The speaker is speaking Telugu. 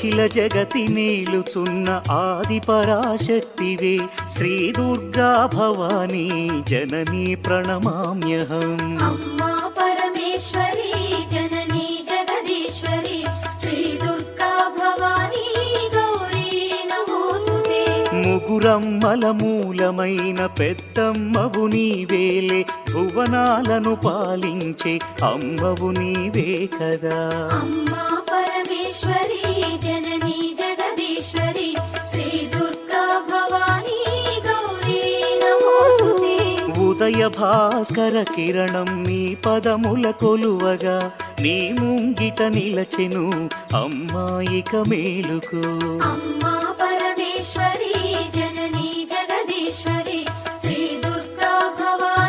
అఖిల జగతి మేలుచున్న ఆది పరాశక్తివే శ్రీ దుర్గా భవానీ జననీ ప్రణమామ్యహం. అమ్మా పరమేశ్వరి జననీ జగదీశ్వరి శ్రీ దుర్గా భవానీ గౌరీ నమోస్తుతే. ముగురమ్మల మూలమైన పెద్దమ్మవు నీవేలే భువనాలను పాలించే అమ్మవు నీవే కదా. అమ్మా పరమేశ్వరి జననీ జగదీశ్వరి శ్రీ దుర్గా భవానీ గౌరీ నమోస్తుతే. ఉదయ భాస్కర కిరణం నీ పదముల కొలువగా నీ ముంగిట నిలచెను అమ్మాయిక మేలుకు. అమ్మా